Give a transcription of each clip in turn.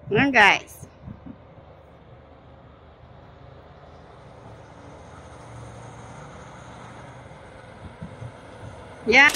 Ngayon guys. Yeah.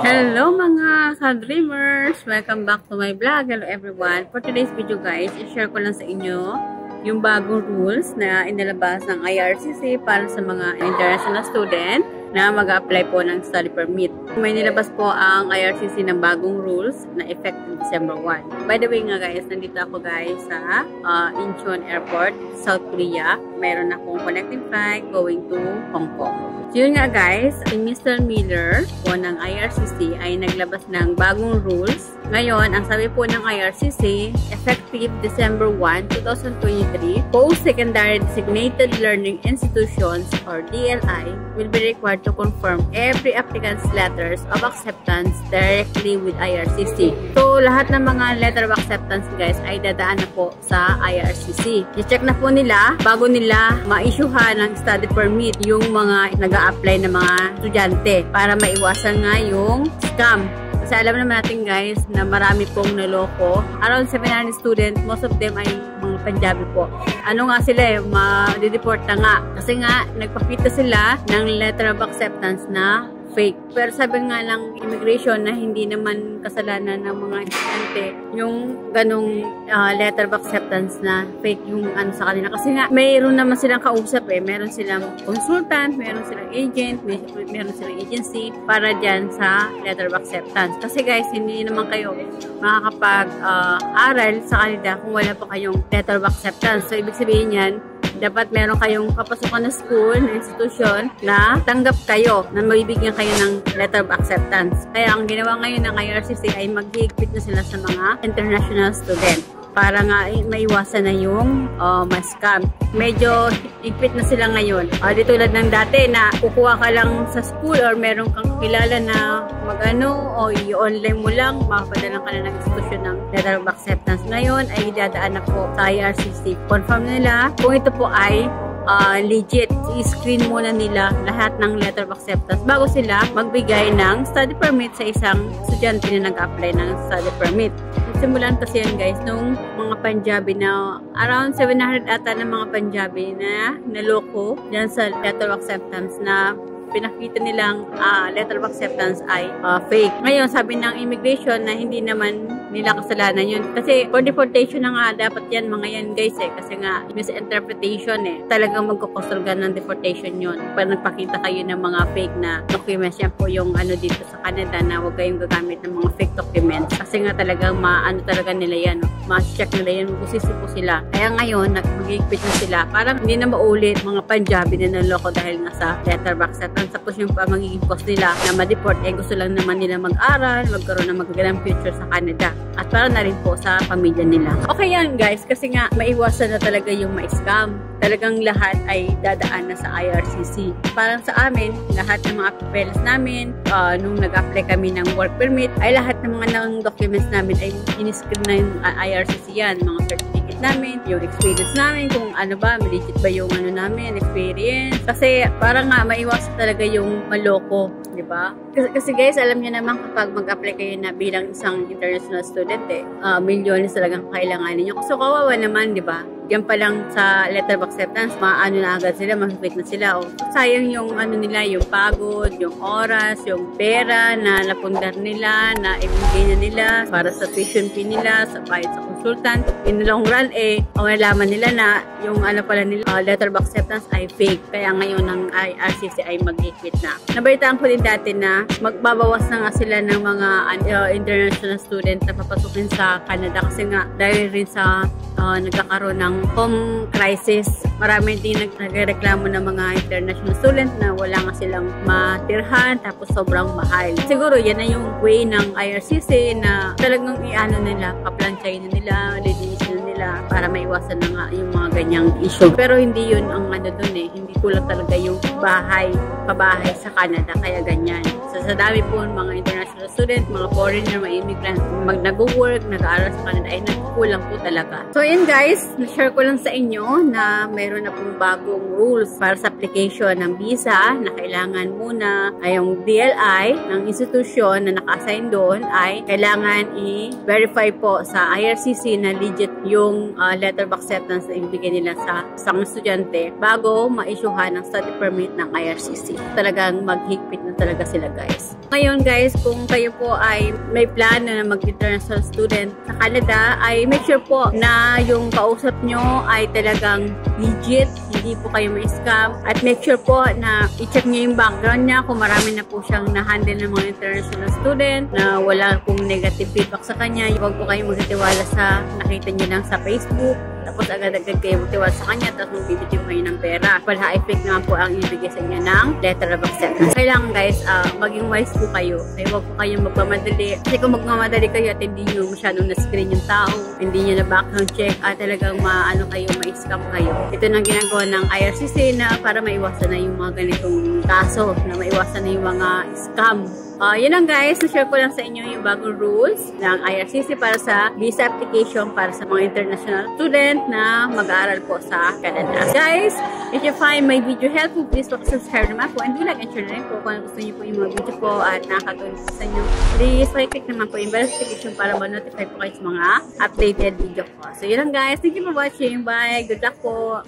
Hello mga ka-dreamers! Welcome back to my vlog. Hello everyone! For today's video guys, i-share ko lang sa inyo yung bagong rules na inilabas ng IRCC para sa mga international student na mag-apply po ng study permit. May nilabas po ang IRCC ng bagong rules na effective December 1. By the way nga guys, nandito ako guys sa Incheon Airport, South Korea. Meron akong connecting flight going to Hong Kong. So yun nga guys, si Mr. Miller po ng IRCC ay naglabas ng bagong rules. Ngayon, ang sabi po ng IRCC, effective December 1, 2023, post-secondary designated learning institutions or DLI will be required to confirm every applicant's letters of acceptance directly with IRCC. So, lahat ng mga letter of acceptance guys ay dadaan na po sa IRCC. I-check na po nila bago nila ma-issuehan ng study permit yung mga nag-a-apply na mga estudyante para maiwasan nga yung scam. Kasi alam naman natin guys na marami pong naloko. Around 700 students, most of them ay mga Punjabi po. Ano nga sila eh, ma-deport na nga. Kasi nga, nagpakita sila ng letter of acceptance na fake. Pero sabi nga ng immigration na hindi naman kasalanan ng mga estudyante yung ganong letter of acceptance na fake yung ano sa kanila. Kasi nga, mayroon naman silang kausap eh. Meron silang consultant, meron silang agent, meron silang agency para dyan sa letter of acceptance. Kasi guys, hindi naman kayo makakapag-aral sa kanila kung wala pa kayong letter of acceptance. So, ibig sabihin yan, dapat meron kayong papasukan na school, na institution, na tanggap kayo, na mabibigyan kayo ng letter of acceptance. Kaya ang ginawa ngayon ng IRCC ay maghihigpit na sila sa mga international student para nga maiwasan na yung ma-scam. Medyo higpit na sila ngayon. Di tulad ng dati na kukuha ka lang sa school or meron kang kilala na mag-ano o i-online mo lang, makapadala ka na ng institution ng letter of acceptance. Ngayon ay idadaan na po sa IRCC. Confirm nila kung ito po ay legit. I-screen muna nila lahat ng letter of acceptance bago sila magbigay ng study permit sa isang estudyante na nag-apply ng study permit. Simulan kasi yan guys nung mga Punjabi na around 700 ata ng mga Punjabi na naloko dyan sa letter of acceptance na pinakita nilang letter of acceptance ay fake. Ngayon, sabi ng immigration na hindi naman nila kasalanan yun. Kasi for deportation na nga, dapat yan mga yan guys eh. Kasi nga, misinterpretation eh. Talagang magkukonsulgan ng deportation yun. Pag nagpakita kayo ng mga fake na documents, yan po yung ano dito sa Canada na huwag kayong gagamit ng mga fake documents. Kasi nga talagang ano talaga nila yan. Ma-check nila yan. Busisi po sila. Kaya ngayon, nag-igpit na sila. Parang hindi na maulit mga Punjabi na naloko dahil nga sa letter of acceptance. Tapos yung magiging cost nila na ma-deport, eh gusto lang naman nila mag-aral, magkaroon ng magagandang future sa Canada. At para na rin po sa pamilya nila. Okay yan guys, kasi nga maiwasan na talaga yung ma-scam. Talagang lahat ay dadaan na sa IRCC. Parang sa amin, lahat ng mga papeles namin, nung nag-apply kami ng work permit, ay lahat ng mga documents namin ay in-screen na yung IRCC yan. Mga certificate namin, yung experience namin, kung ano ba, legit ba yung ano namin, experience. Kasi parang nga, maiwasan talaga yung maloko, di ba? Kasi guys, alam niyo naman kapag mag-apply kayo na bilang isang international student, milyones talagang kailanganin nyo. So, kawawa naman, di ba? Yan pa lang sa letter of acceptance, maano na agad sila, mahigpit na sila. O, sayang yung ano nila, yung pagod, yung oras, yung pera na napundar nila, na ibigay na nila para sa tuition fee nila, sa bayad sa consultant. In the long run, malaman nila na yung ano pala nila, letter of acceptance ay fake. Kaya ngayon ng IRCC ay mag-higpit na. Nabalitaan ko din dati na magbabawas na nga sila ng mga international student na papasukin sa Canada kasi nga dahil rin sa nagkakaroon ng home crisis. Marami din nagreklamo ng mga international student na wala nga silang matirhan tapos sobrang mahal. Siguro yan na yung way ng IRCC na talagang i-ano nila, paplansyahin na nila, lilinisin na nila para maiwasan na nga yung mga ganyang issue. Pero hindi yun ang ano dun eh. Hindi kulang talaga yung pabahay sa Canada kaya ganyan. So Sa dami po mga international student, mga foreigner, mga immigrant, nag-work, nag-aaral sa Canada ay nagkukulang po talaga. So yun guys, na-share ko lang sa inyo na mayroon na pong bagong rules para sa application ng visa na kailangan muna ay yung DLI ng institusyon na naka-assign doon ay kailangan i-verify po sa IRCC na legit yung letter of acceptance na ibigay nila sa isang estudyante bago ma-issuehan ng study permit ng IRCC. Talagang maghigpit na talaga sila guys. Ngayon guys, kung kayo po ay may plano na mag-international student sa Canada, ay make sure po na yung kausap nyo ay talagang legit, hindi po kayo may scam, at make sure po na i-check nyo yung background niya kung marami na po siyang na-handle ng mga international student na wala pong negative feedback sa kanya. Huwag po kayo magtitiwala sa nakita nyo lang sa Facebook tapos agad-agad kayo magtiwala sa kanya tapos magbibigay kayo ng pera. Wala effect naman po ang ibigay sa inyo ng letter of acceptance. Kailangan guys, maging wise po kayo. Kaya huwag po kayong magmamadali. Kasi kung magmamadali kayo at hindi nyo masyadong na-screen yung tao, hindi nyo na background check, at talagang maano kayo, ma-scam kayo. Ito nang ginagawa ng IRCC na para maiwasan na yung mga ganitong kaso, na maiwasan na yung mga scam. Yun lang guys, na-share ko lang sa inyo yung bagong rules ng IRCC para sa visa application para sa mga international student na mag-aaral po sa Canada. Guys, if you find my video helpful, please subscribe naman po and do like and share na rin po kung gusto niyo po yung mga video po at nakakatulong po sa inyo. Please, click naman po yung bell notification para ma-notify po kayo sa mga updated video ko. So yun lang guys, thank you for watching. Bye! Good luck po!